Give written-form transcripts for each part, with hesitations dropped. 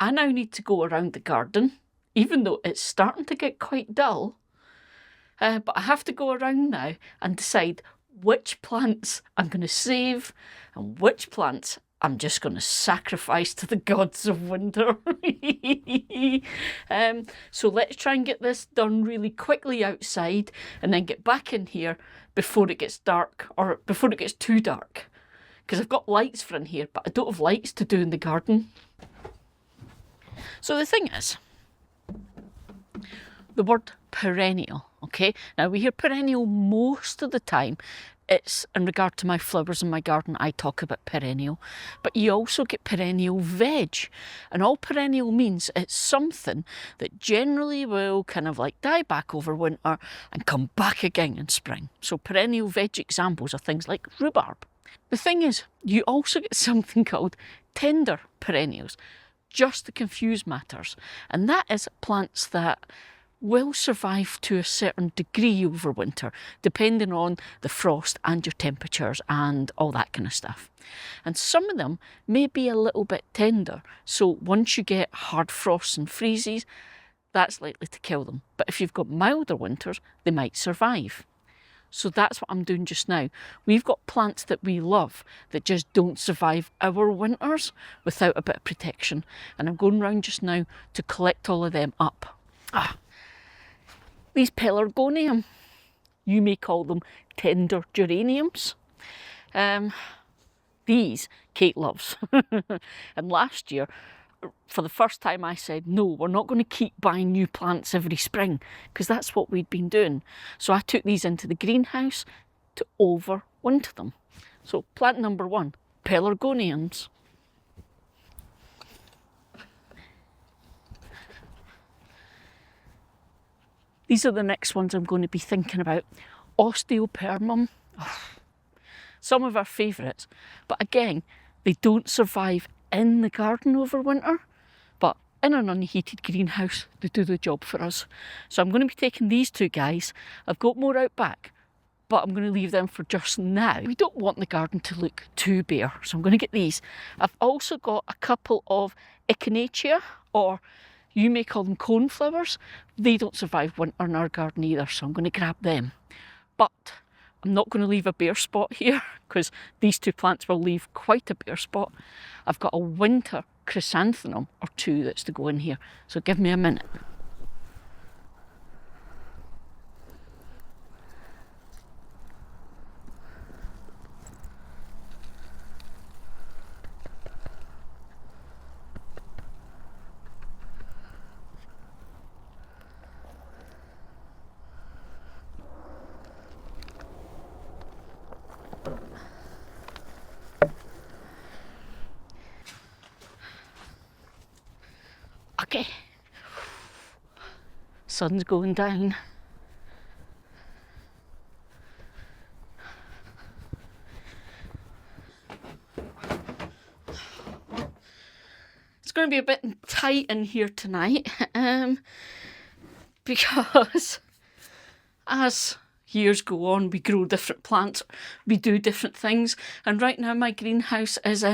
I now need to go around the garden, even though it's starting to get quite dull. But I have to go around now and decide which plants I'm going to save and which plants I'm just going to sacrifice to the gods of winter. So let's try and get this done really quickly outside and then get back in here before it gets dark, or before it gets too dark. Because I've got lights for in here, but I don't have lights to do in the garden. So the thing is, the word perennial, okay? Now we hear perennial most of the time. It's in regard to my flowers in my garden, I talk about perennial. But you also get perennial veg. And all perennial means it's something that generally will kind of like die back over winter and come back again in spring. So perennial veg examples are things like rhubarb. The thing is, you also get something called tender perennials, just to confuse matters. And that is plants that will survive to a certain degree over winter, depending on the frost and your temperatures and all that kind of stuff. And some of them may be a little bit tender, so once you get hard frosts and freezes, that's likely to kill them. But if you've got milder winters, they might survive. So that's what I'm doing just now. We've got plants that we love that just don't survive our winters without a bit of protection. And I'm going around just now to collect all of them up. These pelargonium, you may call them tender geraniums. These Kate loves. And last year, for the first time, I said, no, we're not going to keep buying new plants every spring, because that's what we'd been doing. So I took these into the greenhouse to overwinter them. So plant number 1, pelargoniums. These are the next ones I'm going to be thinking about. Osteopermum. Some of our favourites. But again, they don't survive in the garden over winter. But in an unheated greenhouse, they do the job for us. So I'm going to be taking these 2 guys. I've got more out back, but I'm going to leave them for just now. We don't want the garden to look too bare, so I'm going to get these. I've also got a couple of echinacea, or you may call them coneflowers. They don't survive winter in our garden either, so I'm going to grab them. But I'm not going to leave a bare spot here, because these 2 plants will leave quite a bare spot. I've got a winter chrysanthemum or 2 that's to go in here, so give me a minute. Okay, sun's going down. It's going to be a bit tight in here tonight, because as years go on, we grow different plants, we do different things, and right now my greenhouse is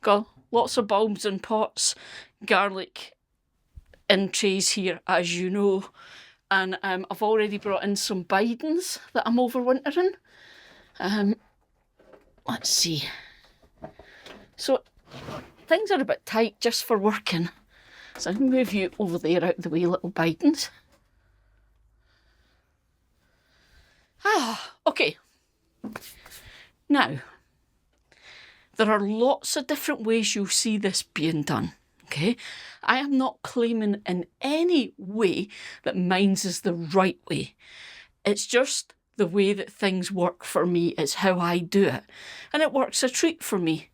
got lots of bulbs and pots, garlic in trays here, as you know, and I've already brought in some bidens that I'm overwintering. Let's see. So things are a bit tight just for working, so I'll move you over there out the way, little bidens. Okay. Now, there are lots of different ways you'll see this being done, okay? I am not claiming in any way that mine's is the right way. It's just the way that things work for me. It's how I do it. And it works a treat for me.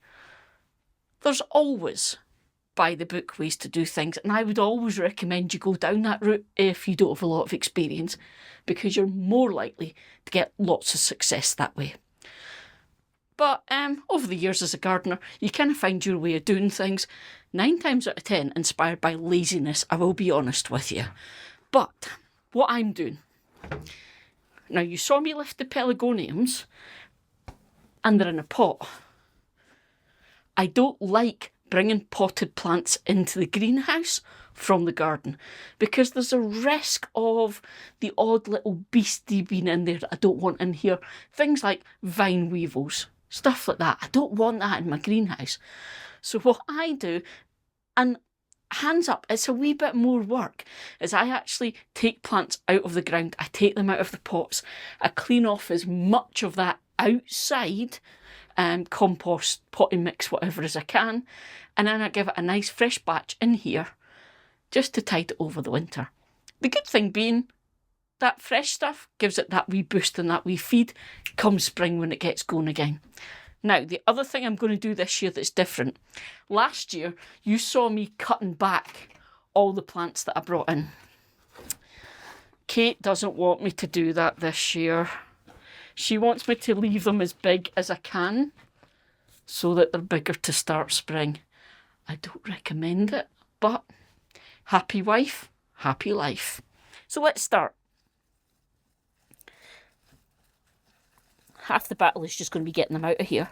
There's always by the book ways to do things, and I would always recommend you go down that route if you don't have a lot of experience, because you're more likely to get lots of success that way. But over the years as a gardener, you kind of find your way of doing things. 9 times out of 10 inspired by laziness, I will be honest with you. But what I'm doing, now you saw me lift the pelargoniums and they're in a pot. I don't like bringing potted plants into the greenhouse from the garden, because there's a risk of the odd little beastie being in there that I don't want in here. Things like vine weevils, stuff like that. I don't want that in my greenhouse. So what I do, and hands up, it's a wee bit more work, is I actually take plants out of the ground. I take them out of the pots. I clean off as much of that outside compost, potting mix, whatever as I can, and then I give it a nice fresh batch in here just to tide it over the winter. The good thing being that fresh stuff gives it that wee boost and that wee feed come spring when it gets going again. Now, the other thing I'm going to do this year that's different. Last year, you saw me cutting back all the plants that I brought in. Kate doesn't want me to do that this year. She wants me to leave them as big as I can so that they're bigger to start spring. I don't recommend it, but happy wife, happy life. So let's start. Half the battle is just going to be getting them out of here.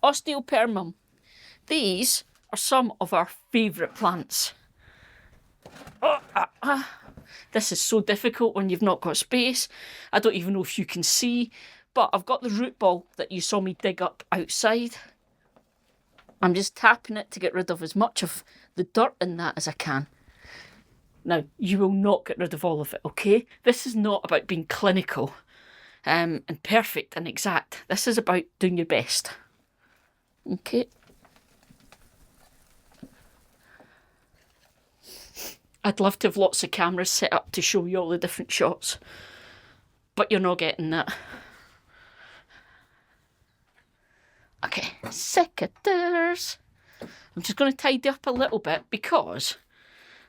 Osteopermum. These are some of our favourite plants. This is so difficult when you've not got space. I don't even know if you can see, but I've got the root ball that you saw me dig up outside. I'm just tapping it to get rid of as much of the dirt in that as I can. Now, you will not get rid of all of it, okay? This is not about being clinical and perfect and exact. This is about doing your best. Okay. I'd love to have lots of cameras set up to show you all the different shots, but you're not getting that. Okay, secateurs. I'm just going to tidy up a little bit because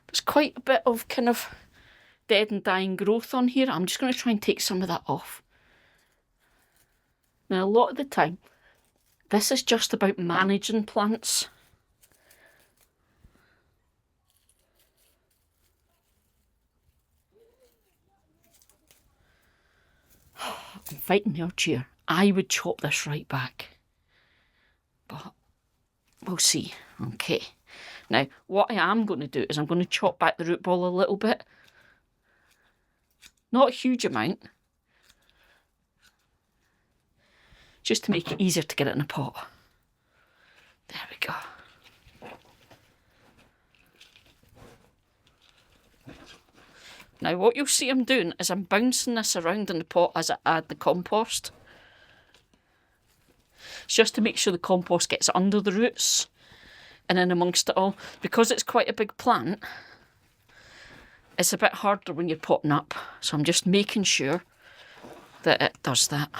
there's quite a bit of kind of dead and dying growth on here. I'm just going to try and take some of that off. Now, a lot of the time, this is just about managing plants. I'm fighting the urge here. I would chop this right back, but we'll see. Okay. Now, what I am going to do is I'm going to chop back the root ball a little bit. Not a huge amount. Just to make it easier to get it in a pot. There we go. Now what you'll see I'm doing is I'm bouncing this around in the pot as I add the compost. It's just to make sure the compost gets under the roots and in amongst it all. Because it's quite a big plant, it's a bit harder when you're potting up. So I'm just making sure that it does that.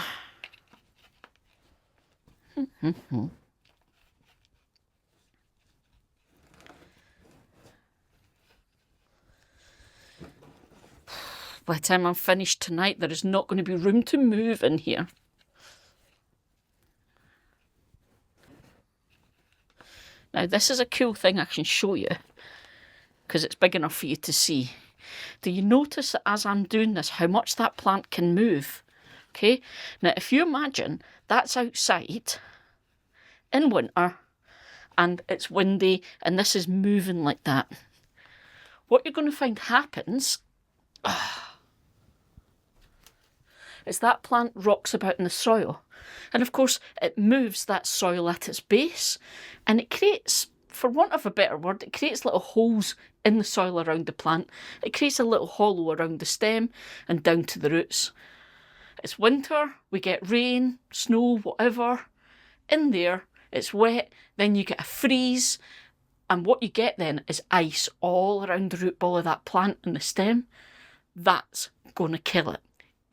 By the time I'm finished tonight, there is not going to be room to move in here. Now, this is a cool thing I can show you because it's big enough for you to see. Do you notice that as I'm doing this, how much that plant can move? Okay, now if you imagine that's outside in winter and it's windy and this is moving like that, what you're going to find happens is that plant rocks about in the soil. And of course, it moves that soil at its base and it creates, for want of a better word, it creates little holes in the soil around the plant. It creates a little hollow around the stem and down to the roots. It's winter, we get rain, snow, whatever. In there, it's wet, then you get a freeze. And what you get then is ice all around the root ball of that plant and the stem. That's going to kill it.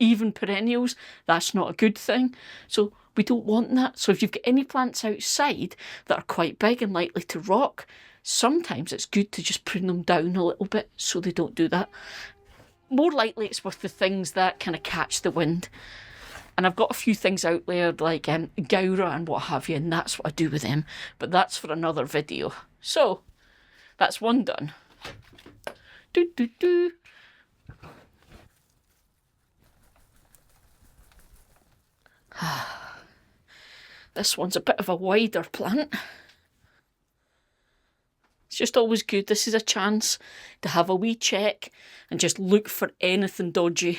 Even perennials, that's not a good thing. So we don't want that. So if you've got any plants outside that are quite big and likely to rock, sometimes it's good to just prune them down a little bit so they don't do that. More likely it's with the things that kind of catch the wind. And I've got a few things out there like Gaura and what have you, and that's what I do with them. But that's for another video. So, that's one done. This one's a bit of a wider plant. It's just always good. This is a chance to have a wee check and just look for anything dodgy.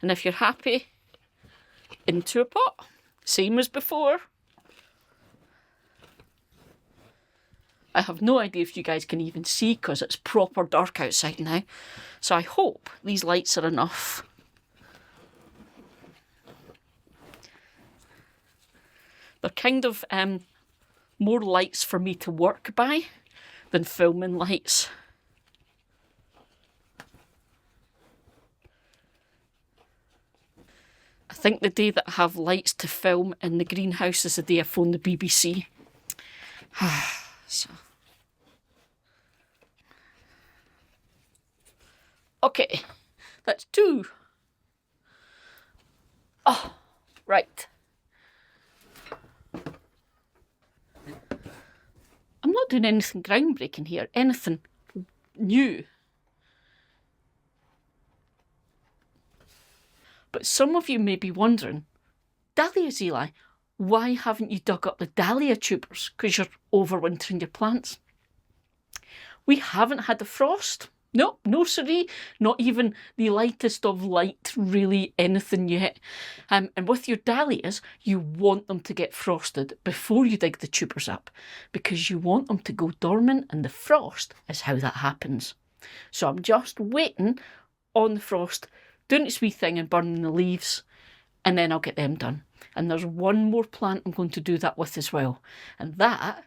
And if you're happy, into a pot, same as before. I have no idea if you guys can even see because it's proper dark outside now. So I hope these lights are enough. They're kind of more lights for me to work by than filming lights. I think the day that I have lights to film in the greenhouse is the day I phone the BBC. So. Okay, that's 2. Oh, right. I'm not doing anything groundbreaking here, anything new. But some of you may be wondering, dahlias, Eli, why haven't you dug up the dahlia tubers? Because you're overwintering your plants. We haven't had the frost. Nope, no siree, not even the lightest of light, really anything yet. And with your dahlias, you want them to get frosted before you dig the tubers up because you want them to go dormant, and the frost is how that happens. So I'm just waiting on the frost, doing its wee thing and burning the leaves, and then I'll get them done. And there's one more plant I'm going to do that with as well, and that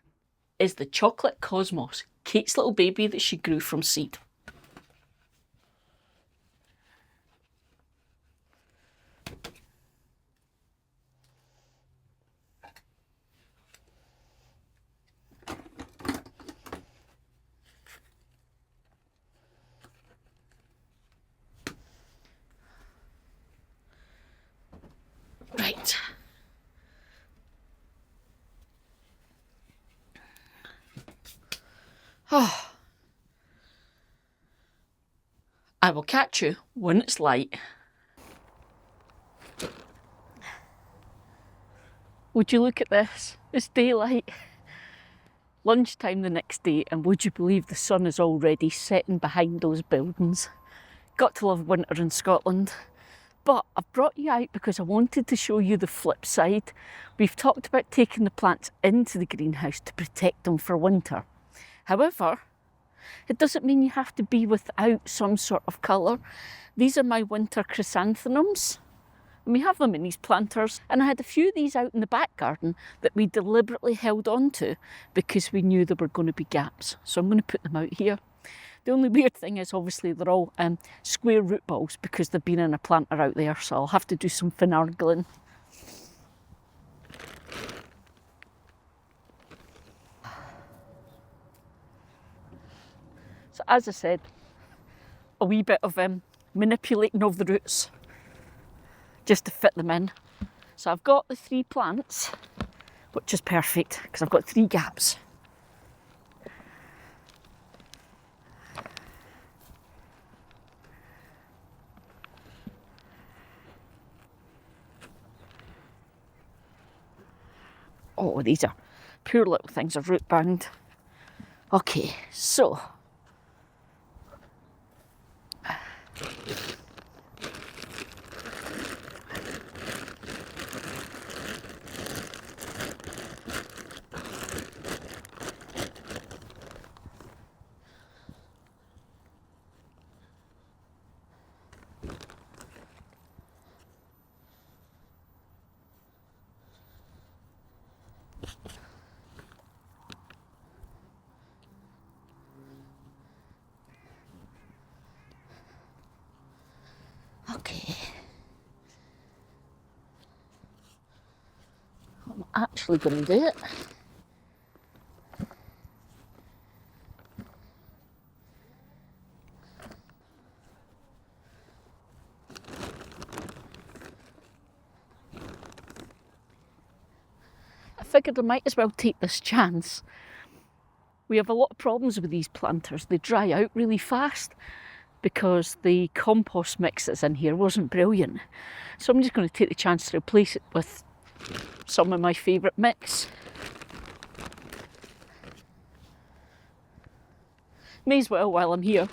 is the chocolate cosmos, Kate's little baby that she grew from seed. Right. Oh. I will catch you when it's light. Would you look at this? It's daylight. Lunchtime the next day, and would you believe the sun is already setting behind those buildings? Got to love winter in Scotland. But I've brought you out because I wanted to show you the flip side. We've talked about taking the plants into the greenhouse to protect them for winter. However, it doesn't mean you have to be without some sort of colour. These are my winter chrysanthemums. And we have them in these planters. And I had a few of these out in the back garden that we deliberately held on to because we knew there were going to be gaps. So I'm going to put them out here. The only weird thing is obviously they're all square root balls because they've been in a planter out there, so I'll have to do some finagling. So as I said, a wee bit of manipulating of the roots just to fit them in. So I've got the 3 plants, which is perfect because I've got 3 gaps. Oh, these are poor little things, are root bound. Okay, so. Okay. I'm actually going to do it. I figured I might as well take this chance. We have a lot of problems with these planters. They dry out really fast because the compost mix that's in here wasn't brilliant. So I'm just going to take the chance to replace it with Some of my favourite mix. May as well while I'm here.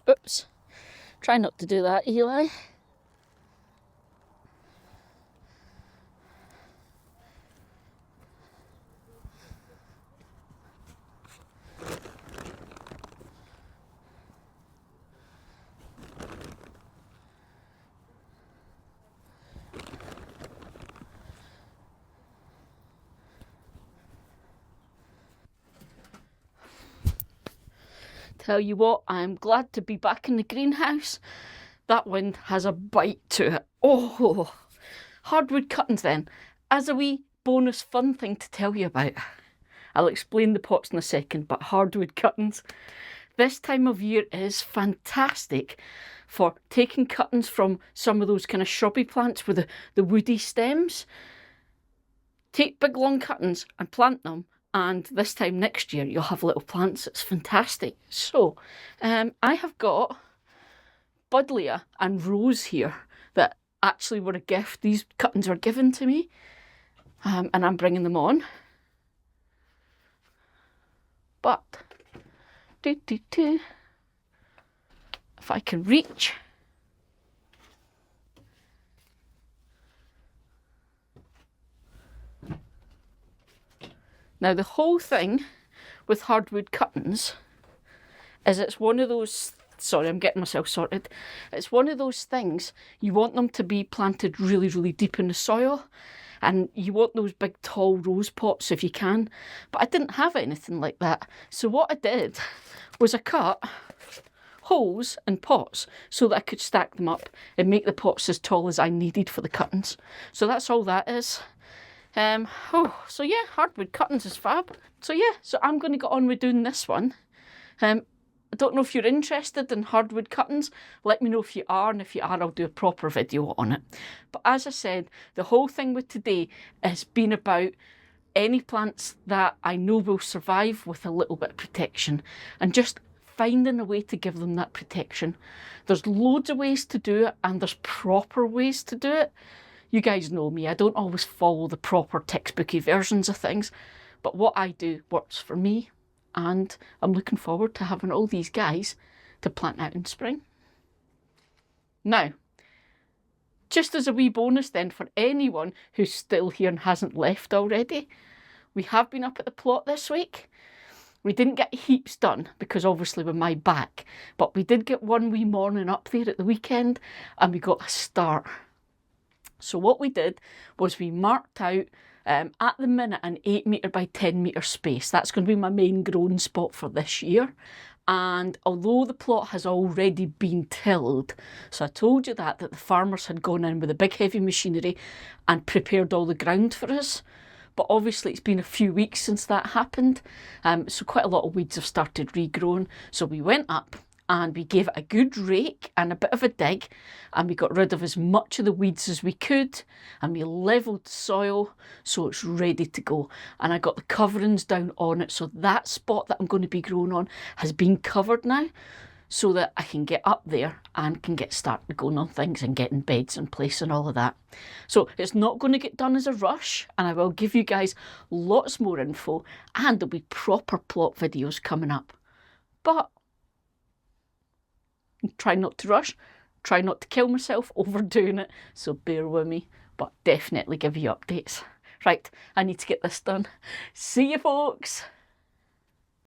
Oops. Try not to do that, Eli. Tell you what, I'm glad to be back in the greenhouse. That wind has a bite to it. Oh, hardwood cuttings then. As a wee bonus fun thing to tell you about. I'll explain the pots in a second, but hardwood cuttings. This time of year is fantastic for taking cuttings from some of those kind of shrubby plants with the woody stems. Take big long cuttings and plant them. And this time next year, you'll have little plants. It's fantastic. So, I have got buddleia and rose here that actually were a gift. These cuttings were given to me, and I'm bringing them on. But, if I can reach. Now, the whole thing with hardwood cuttings is it's one of those, sorry, I'm getting myself sorted. It's one of those things, you want them to be planted really, really deep in the soil, and you want those big tall rose pots if you can. But I didn't have anything like that. So what I did was I cut holes in pots so that I could stack them up and make the pots as tall as I needed for the cuttings. So that's all that is. So yeah, hardwood cuttings is fab. So yeah, so I'm going to get on with doing this one. I don't know if you're interested in hardwood cuttings. Let me know if you are, and if you are, I'll do a proper video on it. But as I said, the whole thing with today has been about any plants that I know will survive with a little bit of protection, and just finding a way to give them that protection. There's loads of ways to do it, and there's proper ways to do it. You guys know me, I don't always follow the proper textbooky versions of things, but what I do works for me, and I'm looking forward to having all these guys to plant out in spring. Now, just as a wee bonus then for anyone who's still here and hasn't left already, we have been up at the plot this week. We didn't get heaps done because obviously with my back, but we did get one wee morning up there at the weekend, and we got a start. So what we did was we marked out at the minute an 8 metre by 10 metre space. That's going to be my main growing spot for this year. And although the plot has already been tilled, so I told you that the farmers had gone in with the big heavy machinery and prepared all the ground for us. But obviously it's been a few weeks since that happened. So quite a lot of weeds have started regrowing. So we went up and we gave it a good rake and a bit of a dig, and we got rid of as much of the weeds as we could, and we levelled the soil so it's ready to go. And I got the coverings down on it, so that spot that I'm going to be growing on has been covered now, so that I can get up there and can get started going on things and getting beds in place and all of that. So it's not going to get done as a rush, and I will give you guys lots more info, and there'll be proper plot videos coming up. But try not to rush, try not to kill myself overdoing it, so bear with me, but definitely give you updates. Right, I need to get this done. See you folks!